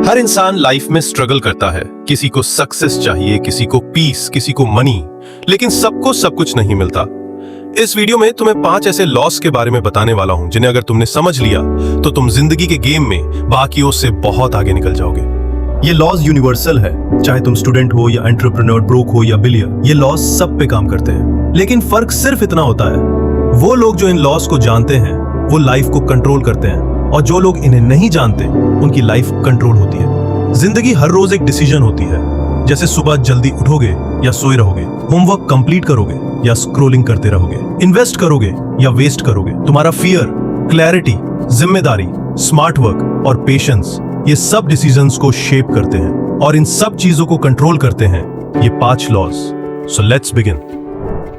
हर इंसान लाइफ में स्ट्रगल करता है। किसी को सक्सेस चाहिए, किसी को पीस, किसी को मनी, लेकिन सबको सब कुछ नहीं मिलता। इस वीडियो में तुम्हें 5 ऐसे लॉस के बारे में बताने वाला हूं जिन्हें अगर तुमने समझ लिया तो तुम जिंदगी के गेम में बाकियों से बहुत आगे निकल जाओगे। ये लॉज यूनिवर्सल है, चाहे तुम स्टूडेंट हो या एंटरप्रेन्योर, ब्रोक हो या बिलियर, ये लॉज सब पे काम करते हैं। लेकिन फर्क सिर्फ इतना होता है, वो लोग जो इन लॉज को जानते हैं वो लाइफ को कंट्रोल करते हैं, और जो लोग इन्हें नहीं जानते उनकी लाइफ कंट्रोल होती है। जिंदगी हर रोज एक डिसीजन होती है, जैसे सुबह जल्दी उठोगे या सोए रहोगे, होमवर्क कंप्लीट करोगे या स्क्रोलिंग करते रहोगे, इन्वेस्ट करोगे या वेस्ट करोगे। तुम्हारा फियर, क्लैरिटी, जिम्मेदारी, स्मार्ट वर्क और पेशेंस, ये सब डिसीजंस को शेप करते हैं, और इन सब चीजों को कंट्रोल करते हैं ये 5 laws. So let's begin.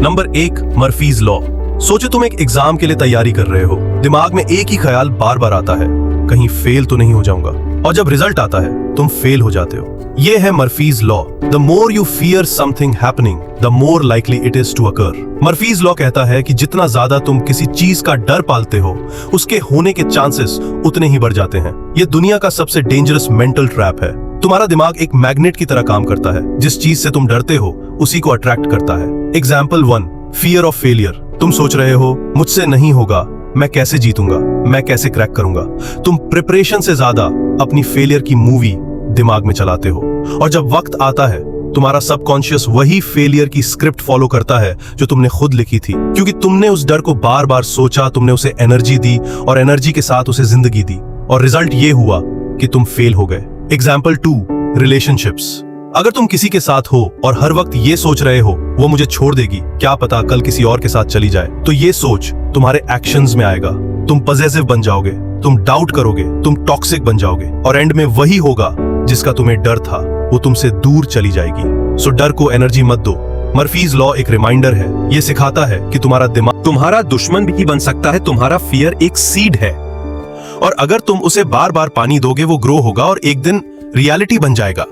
Number 1, Murphy's law. सोचो तुम एक एग्जाम के लिए तैयारी कर रहे हो, दिमाग में एक ही ख्याल बार बार आता है, कहीं फेल तो नहीं हो जाऊंगा, और जब रिजल्ट आता है तुम फेल हो जाते हो। ये है Murphy's law. The more you fear something happening, the more likely it is to occur. Murphy's law कहता है कि जितना ज्यादा तुम किसी चीज का डर पालते हो, उसके होने के चांसेस उतने ही बढ़ जाते हैं। ये दुनिया का सबसे डेंजरस मेंटल ट्रैप है। तुम्हारा दिमाग एक मैग्नेट की तरह काम करता है, जिस चीज से तुम डरते हो उसी को अट्रैक्ट करता है। Example 1, fear of failure. तुम सोच रहे हो मुझसे नहीं होगा, मैं कैसे जीतूंगा, मैं कैसे क्रैक करूंगा। तुम प्रिपरेशन से ज्यादा अपनी फेलियर की मूवी दिमाग में चलाते हो, और जब वक्त आता है तुम्हारा सबकॉन्शियस वही फेलियर की स्क्रिप्ट फॉलो करता है जो तुमने खुद लिखी थी, क्योंकि तुमने उस डर को बार बार सोचा, तुमने उसे एनर्जी दी और एनर्जी के साथ उसे जिंदगी दी, और रिजल्ट ये हुआ कि तुम फेल हो गए। Example 2, relationships. अगर तुम किसी के साथ हो और हर वक्त ये सोच रहे हो वो मुझे छोड़ देगी, क्या पता कल किसी और के साथ चली जाए, तो ये सोच तुम्हारे एक्शंस में आएगा। तुम पॉसेसिव बन जाओगे, तुम डाउट करोगे, तुम टॉक्सिक बन जाओगे, और एंड में वही होगा जिसका तुम्हें डर था वो तुमसे दूर चली जाएगी। सो डर को एनर्जी मत दो। मर्फीज लॉ एक रिमाइंडर है, ये सिखाता है कि तुम्हारा दिमाग तुम्हारा दुश्मन भी बन सकता है। तुम्हारा फियर एक सीड है, और अगर तुम उसे बार बार पानी दोगे वो ग्रो होगा और एक दिन रियलिटी बन जाएगा।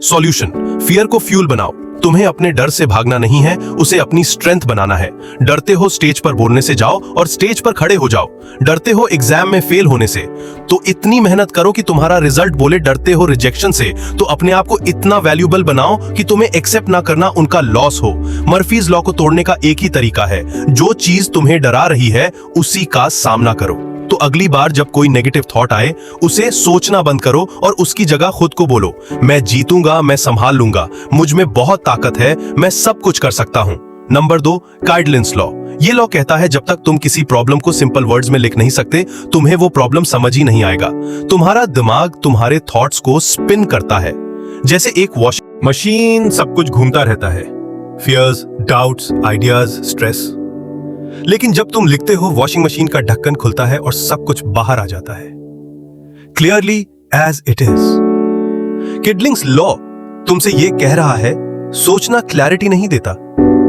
सॉल्यूशन, फियर को फ्यूल बनाओ। तुम्हें अपने डर से भागना नहीं है, उसे अपनी स्ट्रेंथ बनाना है। डरते हो स्टेज पर बोलने से, जाओ और स्टेज पर खड़े हो जाओ। डरते हो एग्जाम में फेल होने से, तो इतनी मेहनत करो कि तुम्हारा रिजल्ट बोले। डरते हो रिजेक्शन से, तो अपने आप को इतना वैल्यूएबल बनाओ कि तुम्हें एक्सेप्ट ना करना उनका लॉस हो। मर्फीज लॉ को तोड़ने का एक ही तरीका है, जो चीज तुम्हें डरा रही है उसी का सामना करो। तो अगली बार जब कोई नेगेटिव थॉट आए, उसे सोचना बंद करो और उसकी जगह खुद को बोलो, मैं जीतूंगा, मैं संभाल लूंगा, मुझ में बहुत ताकत है, मैं सब कुछ कर सकता हूं। Number 2, Kidlin's law. ये लॉ कहता है जब तक तुम किसी प्रॉब्लम को सिंपल वर्ड्स में लिख नहीं सकते, तुम्हें वो प्रॉब्लम समझ ही नहीं आएगा। तुम्हारा दिमाग तुम्हारे थॉट्स को स्पिन करता है, जैसे एक वॉशिंग मशीन सब कुछ घूमता रहता है, फियर्स, डाउट्स, आइडियाज, स्ट्रेस। लेकिन जब तुम लिखते हो, वॉशिंग मशीन का ढक्कन खुलता है और सब कुछ बाहर आ जाता है, clearly as it is. Kidlin's law तुमसे ये कह रहा है, सोचना क्लैरिटी नहीं देता,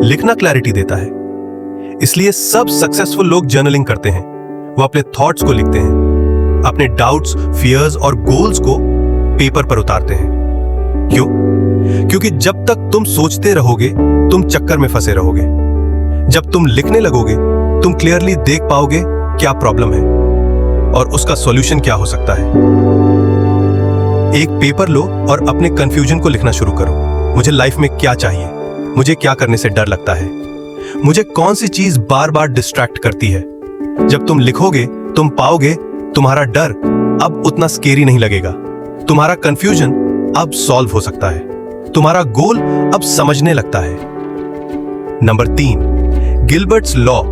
लिखना क्लैरिटी देता है। इसलिए सब सक्सेसफुल लोग जर्नलिंग करते हैं। वो अपने थॉट्स को लिखते हैं, अपने डाउट्स, फियर्स और गोल्स को पेपर पर उतारते हैं। क्यों? क्योंकि जब तक तुम सोचते रहोगे तुम चक्कर में फंसे रहोगे। जब तुम लिखने लगोगे तुम क्लियरली देख पाओगे क्या प्रॉब्लम है और उसका सॉल्यूशन क्या हो सकता है। एक पेपर लो और अपने कंफ्यूजन को लिखना शुरू करो। मुझे लाइफ में क्या चाहिए, मुझे क्या करने से डर लगता है, मुझे कौन सी चीज बार बार डिस्ट्रैक्ट करती है। जब तुम लिखोगे तुम पाओगे तुम्हारा डर अब उतना स्केरी नहीं लगेगा, तुम्हारा कंफ्यूजन अब सॉल्व हो सकता है, तुम्हारा गोल अब समझने लगता है। Number 3, Gilbert's law.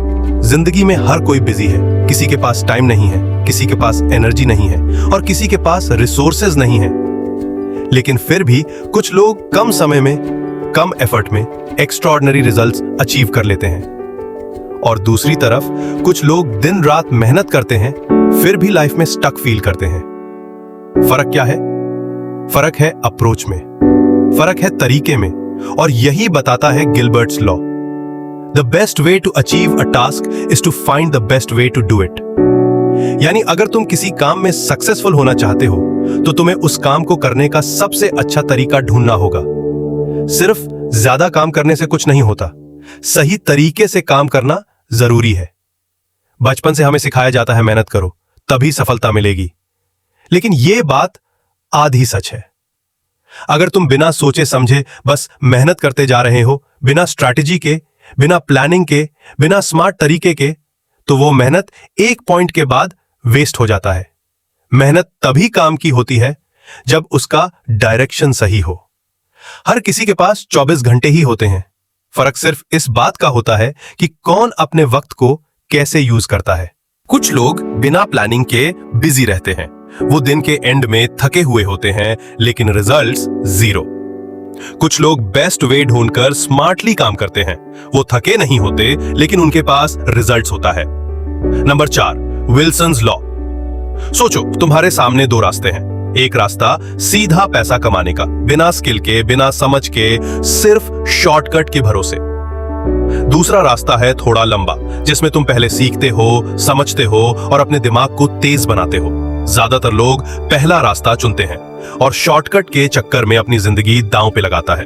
जिंदगी में हर कोई बिजी है, किसी के पास टाइम नहीं है, किसी के पास एनर्जी नहीं है, और किसी के पास रिसोर्सेज नहीं है। लेकिन फिर भी कुछ लोग कम समय में, कम एफर्ट में एक्स्ट्राऑर्डिनरी रिजल्ट्स अचीव कर लेते हैं, और दूसरी तरफ कुछ लोग दिन रात मेहनत करते हैं फिर भी लाइफ में स्टक फील करते हैं। फर्क क्या है? फर्क है अप्रोच में, फर्क है तरीके में, और यही बताता है गिलबर्ट्स law. The best way to achieve a task is to find the best way to do it. यानी अगर तुम किसी काम में सक्सेसफुल होना चाहते हो तो तुम्हें उस काम को करने का सबसे अच्छा तरीका ढूंढना होगा। सिर्फ ज्यादा काम करने से कुछ नहीं होता, सही तरीके से काम करना जरूरी है। बचपन से हमें सिखाया जाता है मेहनत करो तभी सफलता मिलेगी, लेकिन यह बात आधी सच है। अगर तुम बिना सोचे समझे बस मेहनत करते जा रहे हो, बिना स्ट्रैटेजी के, बिना प्लानिंग के, बिना स्मार्ट तरीके के, तो वो मेहनत एक पॉइंट के बाद वेस्ट हो जाता है। मेहनत तभी काम की होती है जब उसका डायरेक्शन सही हो। हर किसी के पास 24 घंटे ही होते हैं। फर्क सिर्फ इस बात का होता है कि कौन अपने वक्त को कैसे यूज करता है। कुछ लोग बिना प्लानिंग के बिजी रहते हैं। वो दिन के एंड में थके हुए होते हैं, लेकिन रिजल्ट्स जीरो। कुछ लोग बेस्ट वे ढूंढकर स्मार्टली काम करते हैं। वो थके नहीं होते, लेकिन उनके पास रिजल्ट्स होता है। Number 4, Wilson's law. सोचो, तुम्हारे सामने 2 रास्ते हैं। एक रास्ता सीधा पैसा कमाने का, बिना स्किल के, बिना समझ के, सिर्फ शॉर्टकट के भरोसे। दूसरा रास्ता है थोड़ा लंबा, जिसमें तुम पहले सीखते हो, समझते हो और अपने दिमाग को तेज बनाते हो। ज्यादातर लोग पहला रास्ता चुनते हैं और शॉर्टकट के चक्कर में अपनी जिंदगी दांव पे लगाता है।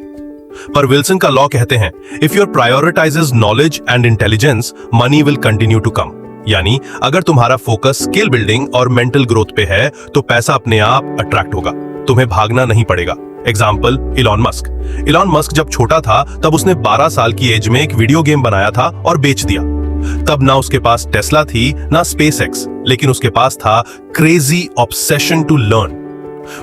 पर विल्सन का लॉ कहते हैं, if your prioritises knowledge and intelligence, money will continue to come. यानी अगर तुम्हारा फोकस स्किल बिल्डिंग और मेंटल ग्रोथ पे है, तो पैसा अपने आप अट्रैक्ट होगा, तुम्हें भागना नहीं पड़ेगा। Example, Elon Musk. Elon Musk जब छोटा था तब उसने 12 साल की एज में एक वीडियो गेम बनाया था और बेच दिया। तब ना उसके पास टेस्ला थी, ना स्पेसएक्स, लेकिन उसके पास था क्रेजी ऑब्सेशन टू लर्न।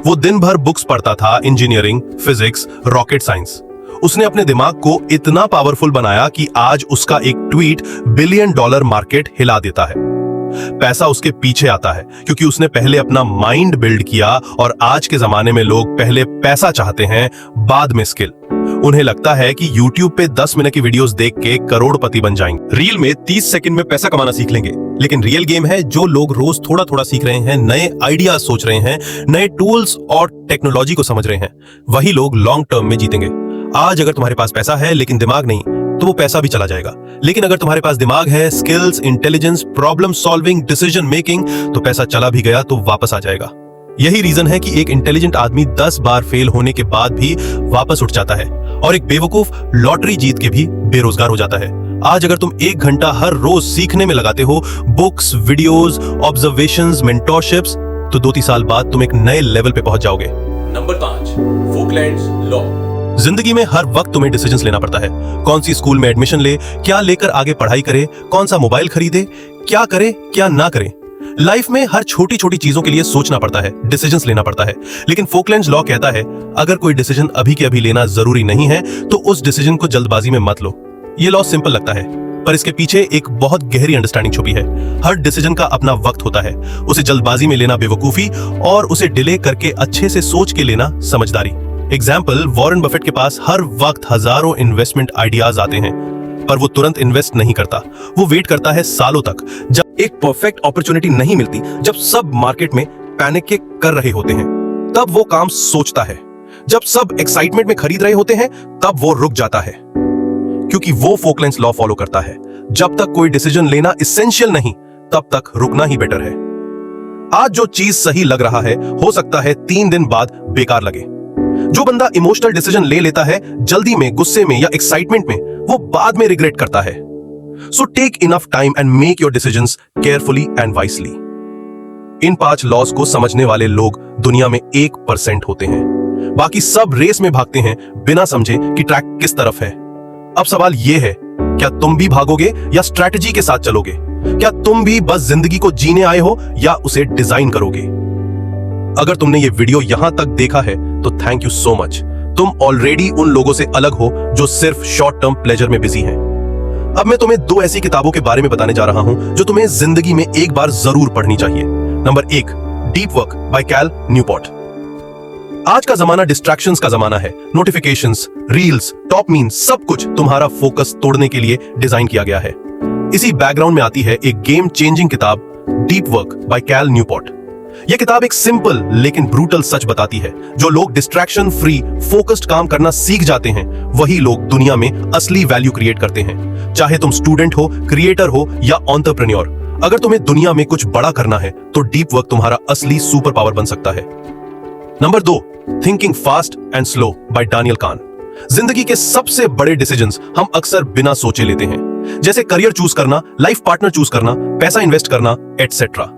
वो दिन भर बुक्स पढ़ता था, इंजीनियरिंग, फिजिक्स, रॉकेट साइंस। उसने अपने दिमाग को इतना पावरफुल बनाया कि आज उसका एक ट्वीट $1 बिलियन मार्केट हिला देता है। पैसा उसके पीछे आता है क्योंकि उसने पहले अपना माइंड बिल्ड किया, और आज के जमाने में लोग पहले पैसा चाहते हैं, बाद में स्किल। उन्हें लगता है कि YouTube पे 10 मिनट की वीडियोस देख के करोड़पति बन जाएंगे। रील में 30 सेकंड में पैसा कमाना सीख लेंगे, लेकिन रियल गेम है जो लोग रोज थोड़ा थोड़ा सीख रहे हैं, नए आइडियाज सोच रहे हैं, नए टूल्स और टेक्नोलॉजी को समझ रहे हैं, वही लोग लॉन्ग टर्म में जीतेंगे। आज अगर तुम्हारे पास पैसा है लेकिन दिमाग नहीं, तो वो पैसा भी चला जाएगा। लेकिन अगर तुम्हारे पास दिमाग है, skills, intelligence, problem solving, decision making, तो पैसा चला भी गया तो वापस आ जाएगा। यही रीजन है कि एक इंटेलिजेंट आदमी 10 बार फेल होने के बाद भी वापस उठ जाता है, और एक बेवकूफ लॉटरी जीत के भी बेरोजगार हो जाता है। आज अगर तुम 1 घंटा हर रोज सीखने में लगाते हो, बुक्स, वीडियोस, ऑब्जर्वेशंस, मेंटोरशिप्स, तो 2-3 साल बाद तुम एक नए लेवल पे पहुंच जाओगे। Number 5, Falkland's law. जिंदगी में हर वक्त तुम्हें डिसीजंस लेना पड़ता है। कौन सी स्कूल में एडमिशन ले, क्या लेकर आगे पढ़ाई करे, कौन सा मोबाइल खरीदे, क्या करे, क्या ना करे। लाइफ में हर छोटी छोटी चीजों के लिए सोचना पड़ता है, डिसीजंस लेना पड़ता है। लेकिन फोकलैंड्स लॉ कहता है, अगर कोई डिसीजन अभी के अभी लेना जरूरी नहीं है, तो उस डिसीजन को जल्दबाजी में मत लो। ये लॉ सिंपल लगता है, पर इसके पीछे एक बहुत गहरी अंडरस्टैंडिंग छुपी है। हर डिसीजन का अपना वक्त होता है। उसे जल्दबाजी में लेना बेवकूफी, और उसे डिले करके अच्छे से सोच के लेना समझदारी। एग्जाम्पल, वॉरेन बफेट के पास हर वक्त हजारों इन्वेस्टमेंट आइडियाज आते हैं, पर वो तुरंत इन्वेस्ट नहीं करता। वो वेट करता है सालों तक, जब एक परफेक्ट अपॉर्चुनिटी नहीं मिलती, जब सब मार्केट में पैनिक के कर रहे होते हैं, तब वो काम सोचता है। जब सब एक्साइटमेंट में खरीद रहे होते हैं, तब वो रुक जाता है, क्योंकि वो फोकलैंड्स लॉ फॉलो करता है। जब तक कोई डिसीजन लेना इसेंशियल नहीं, तब तक रुकना ही बेटर है। आज जो चीज सही लग रहा है, हो सकता है 3 दिन बाद बेकार लगे। जो बंदा इमोशनल डिसीजन ले लेता है, जल्दी में, गुस्से में या एक्साइटमेंट में, वो बाद में रिग्रेट करता है। So take enough time and make your decisions carefully and wisely. इन 5 लॉस को समझने वाले लोग दुनिया में 1% होते हैं। बाकी सब रेस में भागते हैं बिना समझे कि ट्रैक किस तरफ है। अब सवाल यह है, क्या तुम भी भागोगे या स्ट्रैटेजी के साथ चलोगे? क्या तुम भी बस जिंदगी को जीने आए हो या उसे डिजाइन करोगे? अगर तुमने ये वीडियो यहां तक देखा है तो थैंक यू सो मच। तुम ऑलरेडी उन लोगों से अलग हो जो सिर्फ शॉर्ट टर्म प्लेजर में बिजी हैं। अब मैं तुम्हें 2 ऐसी किताबों के बारे में बताने जा रहा हूं जो तुम्हें जिंदगी में एक बार जरूर पढ़नी चाहिए। Number 1, deep work by Cal Newport. आज का जमाना डिस्ट्रैक्शंस का जमाना है। नोटिफिकेशंस, रील्स, टॉप मीम्स, सब कुछ तुम्हारा फोकस तोड़ने के लिए डिजाइन किया गया है। इसी बैकग्राउंड में आती है एक गेम चेंजिंग किताब, deep work by Cal Newport. यह किताब एक सिंपल लेकिन ब्रूटल सच बताती है, जो लोग डिस्ट्रैक्शन फ्री फोकस्ड काम करना सीख जाते हैं, वही लोग दुनिया में असली वैल्यू क्रिएट करते हैं। चाहे तुम स्टूडेंट हो, क्रिएटर हो या एंटरप्रेन्योर, अगर तुम्हें दुनिया में कुछ बड़ा करना है तो डीप वर्क तुम्हारा असली सुपर पावर बन सकता है। Number 2, thinking fast and slow by Daniel Kahneman. जिंदगी के सबसे बड़े डिसीजंस हम अक्सर बिना सोचे लेते हैं, जैसे करियर चूज करना, लाइफ पार्टनर चूज करना, पैसा इन्वेस्ट करना, एटसेट्रा।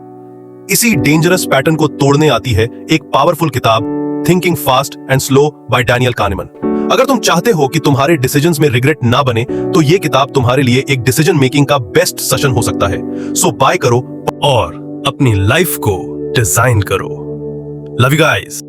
इसी डेंजरस पैटर्न को तोड़ने आती है एक पावरफुल किताब thinking fast and slow by Daniel Kahneman. अगर तुम चाहते हो कि तुम्हारे डिसीजंस में रिग्रेट ना बने तो ये किताब तुम्हारे लिए एक डिसीजन मेकिंग का बेस्ट सेशन हो सकता है। सो बाय करो और अपनी लाइफ को डिजाइन करो। Love you guys.